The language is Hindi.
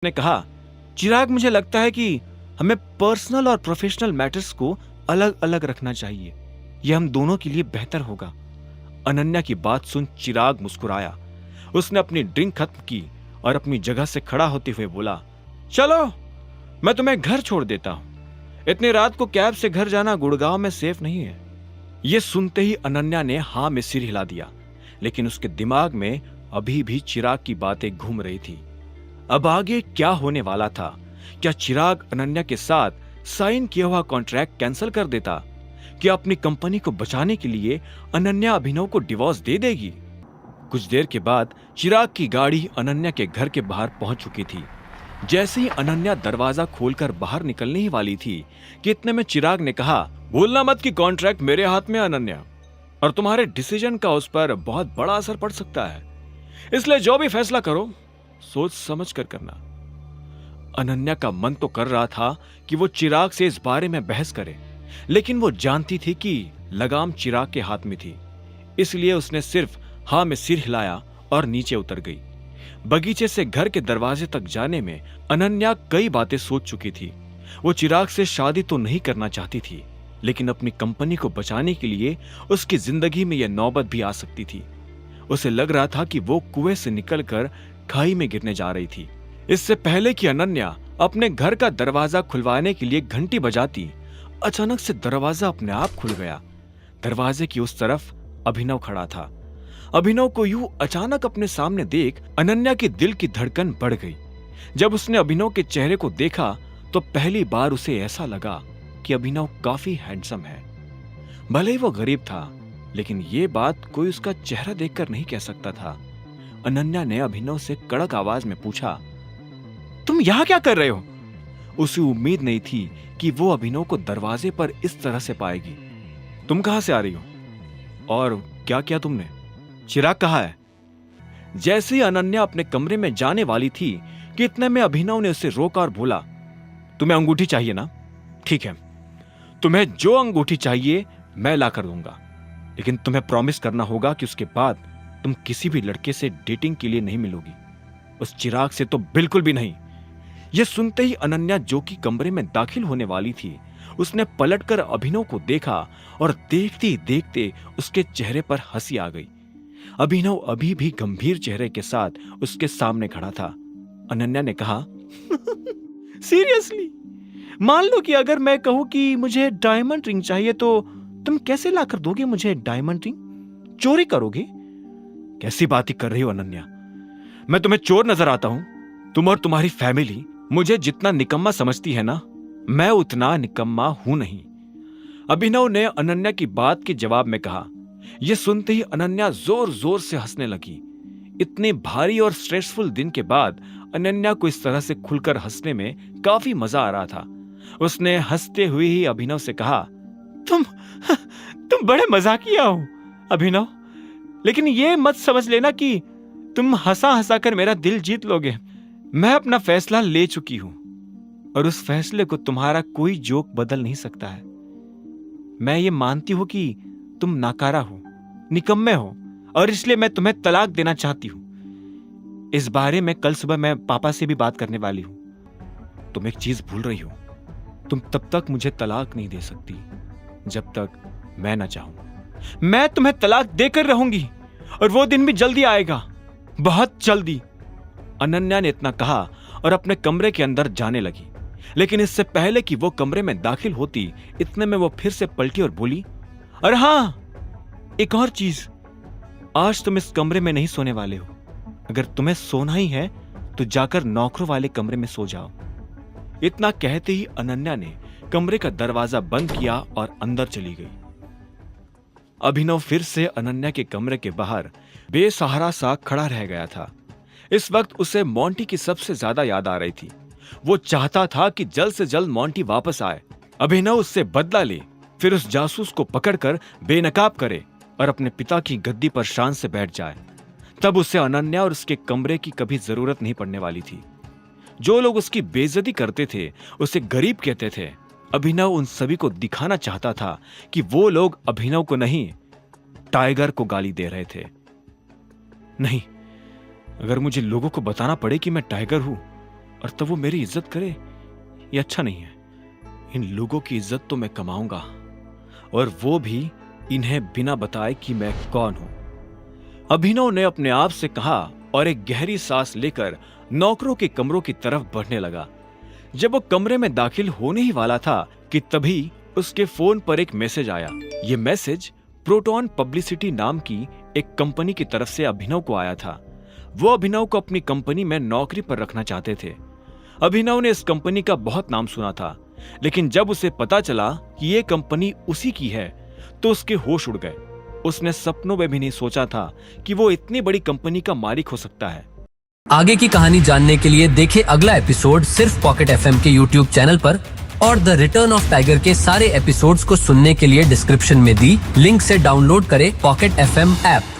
ने कहा, चिराग, मुझे लगता है कि हमें पर्सनल और प्रोफेशनल मैटर्स को अलग अलग रखना चाहिए। यह हम दोनों के लिए बेहतर होगा। अनन्या की बात सुन चिराग मुस्कुराया। उसने अपनी ड्रिंक खत्म की और अपनी जगह से खड़ा होते हुए बोला, चलो मैं तुम्हें घर छोड़ देता हूं। इतनी रात को कैब से घर जाना गुड़गांव में सेफ नहीं है। यह सुनते ही अनन्या ने हाँ में सिर हिला दिया, लेकिन उसके दिमाग में अभी भी चिराग की बातें घूम रही थी। अब आगे क्या होने वाला था? क्या चिराग अनन्या के साथ साइन किया हुआ कॉन्ट्रैक्ट कैंसिल कर देता? क्या अपनी कंपनी को बचाने के लिए अनन्या अभिनव को डिवोर्स दे देगी? कुछ देर के बाद चिराग की गाड़ी अनन्या के घर के बाहर पहुंच चुकी थी। जैसे ही अनन्या दरवाजा खोलकर बाहर निकलने ही वाली थी कि इतने में चिराग ने कहा, भूलना मत कि कॉन्ट्रैक्ट मेरे हाथ में अनन्या, और तुम्हारे डिसीजन का उस पर बहुत बड़ा असर पड़ सकता है। इसलिए जो भी फैसला करो सोच समझ कर करना। अनन्या का मन तो कर रहा था कि वो चिराग से इस बारे में बहस करे, लेकिन वो जानती थी कि लगाम चिराग के हाथ में थी। इसलिए उसने सिर्फ हाँ में सिर हिलाया और नीचे उतर गई। बगीचे से घर के दरवाजे तक जाने में अनन्या कई बातें सोच चुकी थी। वो चिराग से शादी तो नहीं करना चाहती थी, लेकिन अपनी कंपनी को बचाने के लिए उसकी जिंदगी में यह नौबत भी आ सकती थी। उसे लग रहा था कि वो कुएं से निकलकर खाई में गिरने जा रही थी। इससे पहले कि अनन्या अपने घर का दरवाजा खुलवाने के लिए घंटी बजाती, अचानक से दरवाजा अपने आप खुल गया। दरवाजे की उस तरफ अभिनव खड़ा था। अभिनव को यूं अचानक अपने सामने देख अनन्या की दिल की धड़कन बढ़ गई। जब उसने अभिनव के चेहरे को देखा तो पहली बार उसे ऐसा लगा कि अभिनव काफी हैंडसम है। भले ही वो गरीब था, लेकिन ये बात कोई उसका चेहरा देखकर नहीं कह सकता था। अनन्या ने अभिनव से कड़क आवाज में पूछा, तुम यहां क्या कर रहे हो? उसे उम्मीद नहीं थी कि वो अभिनव को दरवाजे पर इस तरह से पाएगी। तुम कहां से आ रही हो और क्या किया तुमने? चिराग कहाँ है? जैसे ही अनन्या अपने कमरे में जाने वाली थी कि इतने में अभिनव ने उसे रोका और बोला, तुम्हें अंगूठी चाहिए ना? ठीक है, तुम्हें जो अंगूठी चाहिए मैं ला कर दूंगा, लेकिन तुम्हें प्रॉमिस करना होगा कि उसके बाद तुम किसी भी लड़के से डेटिंग के लिए नहीं मिलोगी। उस चिराग से तो बिल्कुल भी नहीं। यह सुनते ही अनन्या, जो कि कमरे में दाखिल होने वाली थी, उसने पलटकर अभिनव को देखा और देखते ही देखते उसके चेहरे पर हंसी आ गई। अभिनव अभी भी गंभीर चेहरे के साथ उसके सामने खड़ा था। अनन्या ने कहा, सीरियसली? मान लो कि अगर मैं कहूं कि मुझे डायमंड रिंग चाहिए तो तुम कैसे लाकर दोगे मुझे डायमंड रिंग? चोरी करोगे? कैसी बातें कर रही हो अनन्या? मैं तुम्हें चोर नजर आता हूं? तुम और तुम्हारी फैमिली मुझे जितना निकम्मा समझती है ना, मैं उतना निकम्मा हूं नहीं। अभिनव ने अनन्या की बात के जवाब में कहा। यह सुनते ही अनन्या जोर जोर से हंसने लगी। इतने भारी और स्ट्रेसफुल दिन के बाद अनन्या को इस तरह से खुलकर हंसने में काफी मजा आ रहा था। उसने हंसते हुए ही अभिनव से कहा, तुम बड़े मजाकिया हो अभिनव, लेकिन ये मत समझ लेना कि तुम हंसा हंसा कर मेरा दिल जीत लोगे। मैं अपना फैसला ले चुकी हूं और उस फैसले को तुम्हारा कोई जोक बदल नहीं सकता है। मैं ये मानती हूं कि तुम नाकारा हो, निकम्मे हो, और इसलिए मैं तुम्हें तलाक देना चाहती हूं। इस बारे में कल सुबह मैं पापा से भी बात करने वाली हूं। तुम एक चीज भूल रही हो, तुम तब तक मुझे तलाक नहीं दे सकती जब तक मैं ना चाहूं। मैं तुम्हें तलाक देकर रहूंगी और वो दिन भी जल्दी आएगा, बहुत जल्दी। अनन्या ने इतना कहा और अपने कमरे के अंदर जाने लगी, लेकिन इससे पहले कि वो कमरे में दाखिल होती, इतने में वो फिर से पलटी और बोली, अरे हां, एक और चीज, आज तुम इस कमरे में नहीं सोने वाले हो। अगर तुम्हें सोना ही है तो जाकर नौकरों वाले कमरे में सो जाओ। इतना कहते ही अनन्या ने कमरे का दरवाजा बंद किया और अंदर चली गई। अभिनव फिर से अनन्या के कमरे के बाहर बेसहारा सा खड़ा रह गया था। इस वक्त उसे मोंटी की सबसे ज्यादा याद आ रही थी। वो चाहता था कि जल्द से जल्द मोंटी वापस आए, अभिनव उससे बदला ले, फिर उस जासूस को पकड़कर बेनकाब करे और अपने पिता की गद्दी पर शान से बैठ जाए। तब उसे अनन्या और उसके कमरे की कभी जरूरत नहीं पड़ने वाली थी। जो लोग उसकी बेइज्जती करते थे, उसे गरीब कहते थे, अभिनव उन सभी को दिखाना चाहता था कि वो लोग अभिनव को नहीं, टाइगर को गाली दे रहे थे। नहीं, अगर मुझे लोगों को बताना पड़े कि मैं टाइगर हूं और तब वो मेरी इज्जत करे, ये अच्छा नहीं है। इन लोगों की इज्जत तो मैं कमाऊंगा, और वो भी इन्हें बिना बताए कि मैं कौन हूं। अभिनव ने अपने आप से कहा और एक गहरी सांस लेकर नौकरों के कमरों की तरफ बढ़ने लगा। जब वो कमरे में दाखिल होने ही वाला था कि तभी उसके फोन पर एक मैसेज आया। ये मैसेज प्रोटॉन पब्लिसिटी नाम की एक कंपनी की तरफ से अभिनव को आया था। वो अभिनव को अपनी कंपनी में नौकरी पर रखना चाहते थे। अभिनव ने इस कंपनी का बहुत नाम सुना था, लेकिन जब उसे पता चला कि ये कंपनी उसी की है तो उसके होश उड़ गए। उसने सपनों में भी नहीं सोचा था कि वो इतनी बड़ी कंपनी का मालिक हो सकता है। आगे की कहानी जानने के लिए देखें अगला एपिसोड सिर्फ पॉकेट एफएम के यूट्यूब चैनल पर, और द रिटर्न ऑफ टाइगर के सारे एपिसोड्स को सुनने के लिए डिस्क्रिप्शन में दी लिंक से डाउनलोड करें पॉकेट एफएम ऐप।